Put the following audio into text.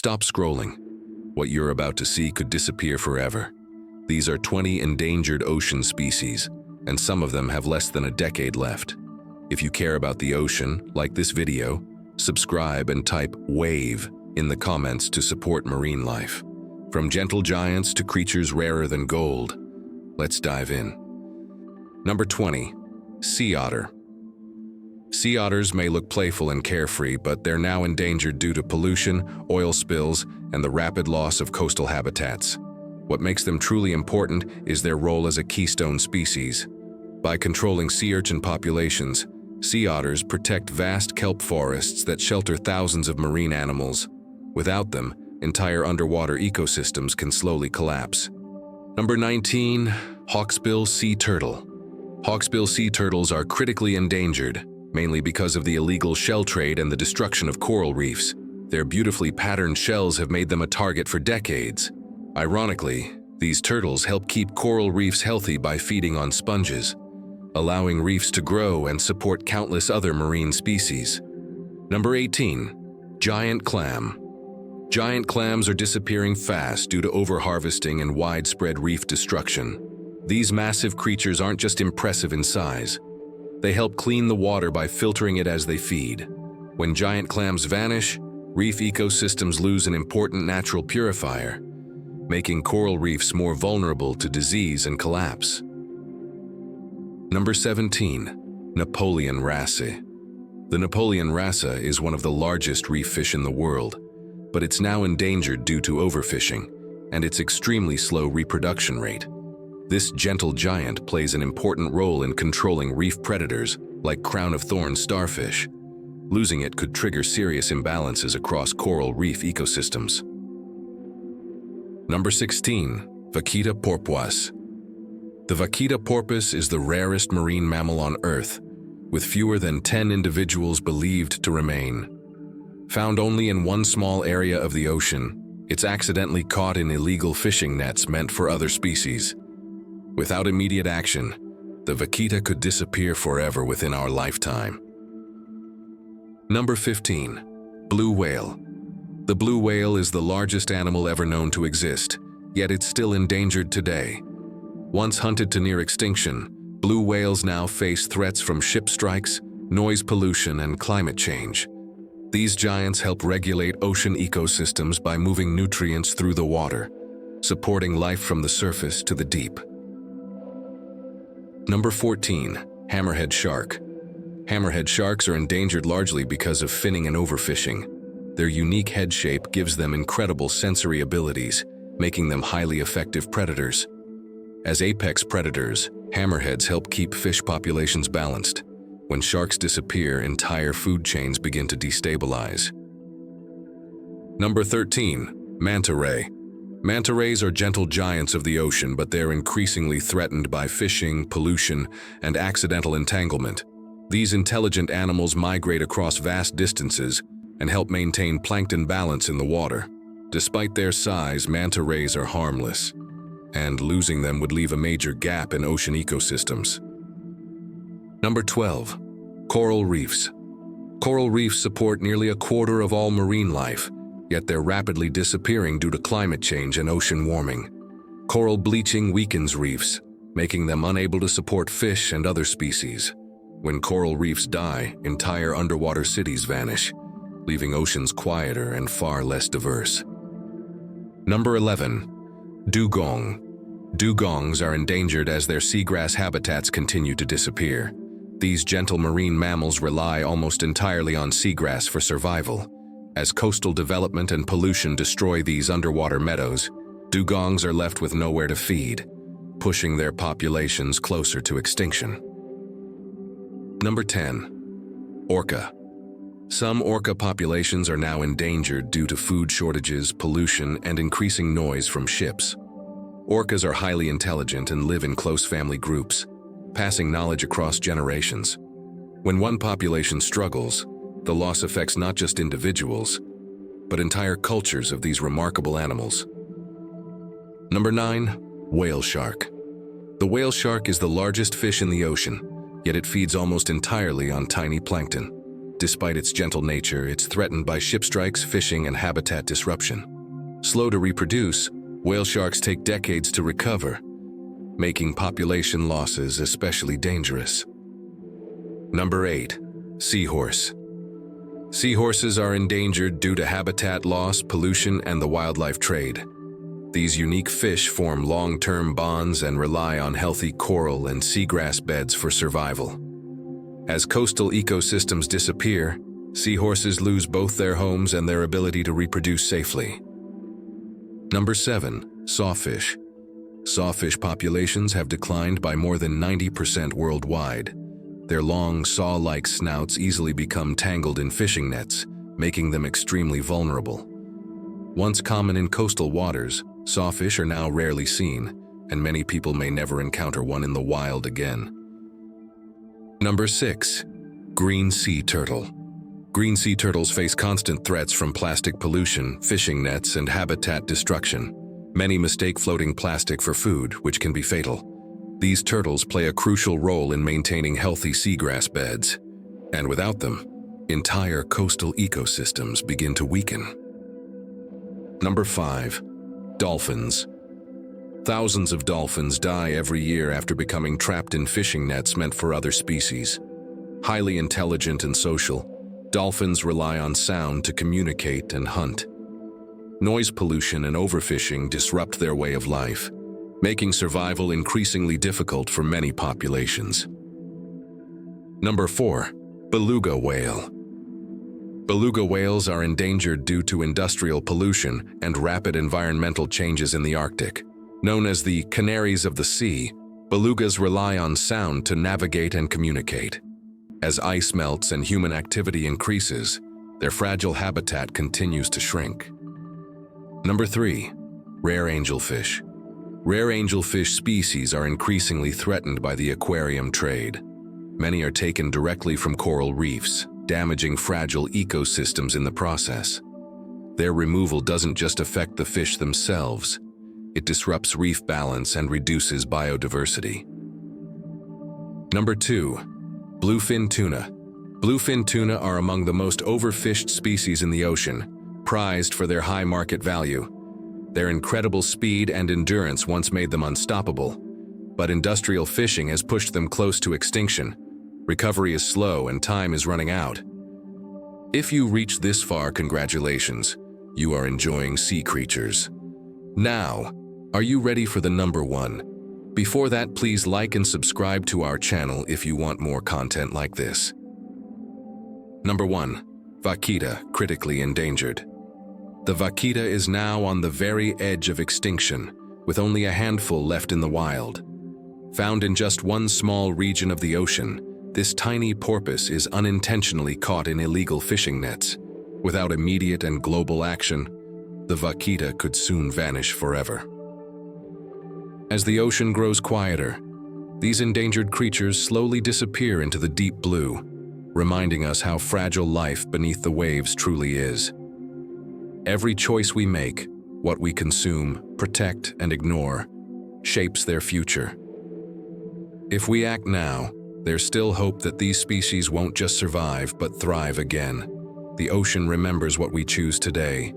Stop scrolling. What you're about to see could disappear forever. These are 20 endangered ocean species, and some of them have less than a decade left. If you care about the ocean, like this video, subscribe and type WAVE in the comments to support marine life. From gentle giants to creatures rarer than gold. Let's dive in. Number 20. Sea otter. Sea otters may look playful and carefree, but they're now endangered due to pollution, oil spills, and the rapid loss of coastal habitats. What makes them truly important is their role as a keystone species. By controlling sea urchin populations, sea otters protect vast kelp forests that shelter thousands of marine animals. Without them, entire underwater ecosystems can slowly collapse. Number 19. Hawksbill sea turtle. Hawksbill sea turtles are critically endangered, mainly because of the illegal shell trade and the destruction of coral reefs. Their beautifully patterned shells have made them a target for decades. Ironically, these turtles help keep coral reefs healthy by feeding on sponges, allowing reefs to grow and support countless other marine species. Number 18. Giant clam. Giant clams are disappearing fast due to overharvesting and widespread reef destruction. These massive creatures aren't just impressive in size. They help clean the water by filtering it as they feed. When giant clams vanish, reef ecosystems lose an important natural purifier, making coral reefs more vulnerable to disease and collapse. Number 17. Napoleon wrasse. The Napoleon wrasse is one of the largest reef fish in the world, but it's now endangered due to overfishing and its extremely slow reproduction rate. This gentle giant plays an important role in controlling reef predators like crown-of-thorns starfish. Losing it could trigger serious imbalances across coral reef ecosystems. Number 16. Vaquita porpoise. The vaquita porpoise is the rarest marine mammal on Earth, with fewer than 10 individuals believed to remain. Found only in one small area of the ocean, it's accidentally caught in illegal fishing nets meant for other species. Without immediate action, the vaquita could disappear forever within our lifetime. Number 15. Blue whale. The blue whale is the largest animal ever known to exist, yet it's still endangered today. Once hunted to near extinction, blue whales now face threats from ship strikes, noise pollution, and climate change. These giants help regulate ocean ecosystems by moving nutrients through the water, supporting life from the surface to the deep. Number 14. Hammerhead shark. Hammerhead sharks are endangered largely because of finning and overfishing. Their unique head shape gives them incredible sensory abilities, making them highly effective predators. As apex predators, hammerheads help keep fish populations balanced. When sharks disappear, entire food chains begin to destabilize. Number 13. Manta ray. Manta rays are gentle giants of the ocean, but they're increasingly threatened by fishing, pollution, and accidental entanglement. These intelligent animals migrate across vast distances and help maintain plankton balance in the water. Despite their size, manta rays are harmless, and losing them would leave a major gap in ocean ecosystems. Number 12. Coral reefs. Coral reefs support nearly a quarter of all marine life, yet they're rapidly disappearing due to climate change and ocean warming. Coral bleaching weakens reefs, making them unable to support fish and other species. When coral reefs die, entire underwater cities vanish, leaving oceans quieter and far less diverse. Number 11. Dugong. Dugongs are endangered as their seagrass habitats continue to disappear. These gentle marine mammals rely almost entirely on seagrass for survival. As coastal development and pollution destroy these underwater meadows, dugongs are left with nowhere to feed, pushing their populations closer to extinction. Number 10. Orca. Some orca populations are now endangered due to food shortages, pollution, and increasing noise from ships. Orcas are highly intelligent and live in close family groups, passing knowledge across generations. When one population struggles, the loss affects not just individuals, but entire cultures of these remarkable animals. Number 9. Whale shark. The whale shark is the largest fish in the ocean, yet it feeds almost entirely on tiny plankton. Despite its gentle nature, it's threatened by ship strikes, fishing, and habitat disruption. Slow to reproduce, whale sharks take decades to recover, making population losses especially dangerous. Number 8. Seahorse. Seahorses are endangered due to habitat loss, pollution, and the wildlife trade. These unique fish form long-term bonds and rely on healthy coral and seagrass beds for survival. As coastal ecosystems disappear, seahorses lose both their homes and their ability to reproduce safely. Number 7. Sawfish. Sawfish populations have declined by more than 90% worldwide. Their long, saw-like snouts easily become tangled in fishing nets, making them extremely vulnerable. Once common in coastal waters, sawfish are now rarely seen, and many people may never encounter one in the wild again. Number 6. Green sea turtle. Green sea turtles face constant threats from plastic pollution, fishing nets, and habitat destruction. Many mistake floating plastic for food, which can be fatal. These turtles play a crucial role in maintaining healthy seagrass beds, and without them, entire coastal ecosystems begin to weaken. Number 5. Dolphins. Thousands of dolphins die every year after becoming trapped in fishing nets meant for other species. Highly intelligent and social, dolphins rely on sound to communicate and hunt. Noise pollution and overfishing disrupt their way of life, making survival increasingly difficult for many populations. Number 4. Beluga whale. Beluga whales are endangered due to industrial pollution and rapid environmental changes in the Arctic. Known as the canaries of the sea, belugas rely on sound to navigate and communicate. As ice melts and human activity increases, their fragile habitat continues to shrink. Number 3. Rare angelfish. Rare angelfish species are increasingly threatened by the aquarium trade. Many are taken directly from coral reefs, damaging fragile ecosystems in the process. Their removal doesn't just affect the fish themselves, it disrupts reef balance and reduces biodiversity. Number 2. Bluefin tuna. Bluefin tuna are among the most overfished species in the ocean, prized for their high market value. Their incredible speed and endurance once made them unstoppable, but industrial fishing has pushed them close to extinction. Recovery is slow and time is running out. If you reach this far, congratulations. You are enjoying sea creatures. Now, are you ready for the number 1? Before that, please like and subscribe to our channel if you want more content like this. Number 1. Vaquita, critically endangered. The vaquita is now on the very edge of extinction, with only a handful left in the wild. Found in just one small region of the ocean, this tiny porpoise is unintentionally caught in illegal fishing nets. Without immediate and global action, the vaquita could soon vanish forever. As the ocean grows quieter, these endangered creatures slowly disappear into the deep blue, reminding us how fragile life beneath the waves truly is. Every choice we make, what we consume, protect, and ignore, shapes their future. If we act now, there's still hope that these species won't just survive but thrive again. The ocean remembers what we choose today,